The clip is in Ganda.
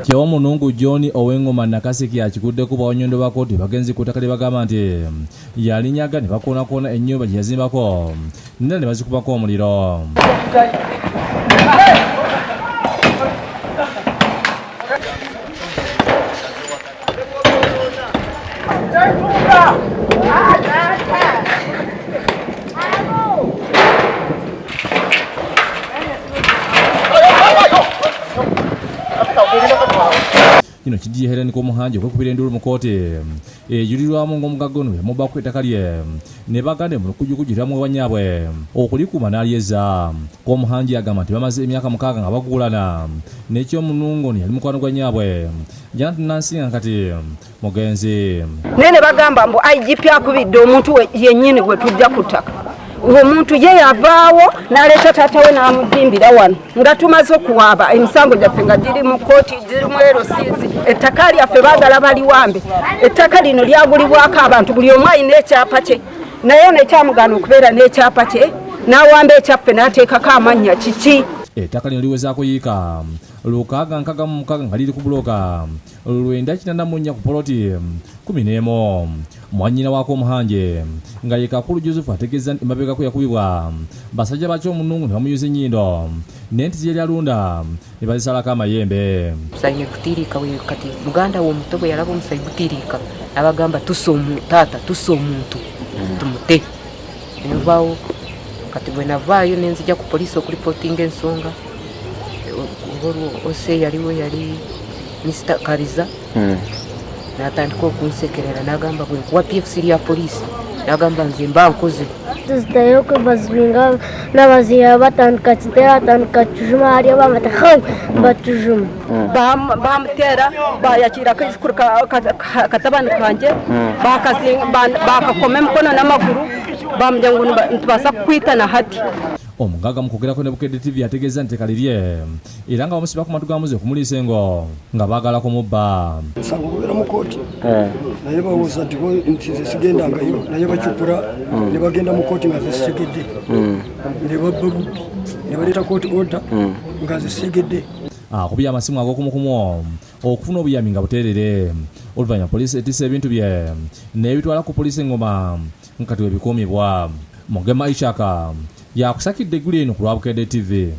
Kyo munungu John ow'engoma Nakasiki akigudde ku Bawannyondo ba Kkooti bagenzi ku ttaka lye bagamba nti yalinyaga ne bakoonakona ennyumba gye yazimbako nera ne bazikubako omuliro. Kino kiddye Helen K'omuhanji okwekubira enduulu mu kkooti ejulirwamu ng'omugagga ono yamubbako ettaka lye ne bagande mu lukujjukuju lya bawannyaabwe okulikuuma n'alyeza. K'omuhanji agamba nti bamaze emyaka 6 nga baguulana n'ekyomunungo ono yali mukwano gwa nnyaabwe Janet Nansinga kati mugenzi nene bagamba mbu IGP akubidde omuntu yennyini gwe tujja ku ttaka. Omuntu ye yavaawo n'aleeta taata we n'amuzimbira wano nga tumaze okuwaaba emisango gyaffe nga giri mu kkooti giri mu erosiizi. Ettaka lyaffe baagala baliwambe. Ettaka lino lyagulibwako abantu buli omu alina ekyapa kye naye nekyamugaana okubeera n'ekyapa kye n'awamba ekyaffe n'ateekako amannya kiki. Ettaka lino liwezaako yiika 666 nga liri ku bulooka 984 ku poloti 11. Mwannyina waako Omuhanje nga ye Kakulu Joseph ategeeza nti emabegako yakubibwa basajja bakyo omunungu ne bamuyuza ennyindo n'entiti yali alunda ne bazisalako amayembe. Musanye kutiiriika we kati muganda wo omuto bwe yalaba omusayi gutiiriika n'abagamba taata tussa omuntu tumute. Nenvaawo kati bwe navaayo ne nzija ku poliisi okulipootinga ensonga olwo ose yaliwo yali Mr. Kariza n'atandika okunsekerera n'agamba bwe nkuwa PFC lya poliisi n'agamba nze mba nkoze. Tuzitayo kwe bazibinga n'abaziya batandika kitera atandika tujuma hariya bamata hai batujuma Bamuteera bayakirako ekikuru katabani kanje bakakoma emikono n'amaguru bamujja ngu ntibasa kukwitana hati. Omugagga mu kwogerako ne Bukedde TV ategeeza nti ettaka lirye era nga bamusiba ku matu gamuze okumuliisa engo nga baagala kumubba. Nsanga okubeera mu kkooti naye bawuza nti nze sigendangayo naye bacupula ne bagenda mu kkooti nga zisegedde ne babba bubbi ne baleeta kkooti oda nga zisegedde. Akubye amasimu ag'okumukumu okufuna obuyambi nga buteerere oluvannyuma poliisi etisse ebintu bye n'ebitwala ku poliisi engoma nkati we bikuumibwa. Mugema Ishaka yakusakidde eggulu eno ku lwa Bukedde TV.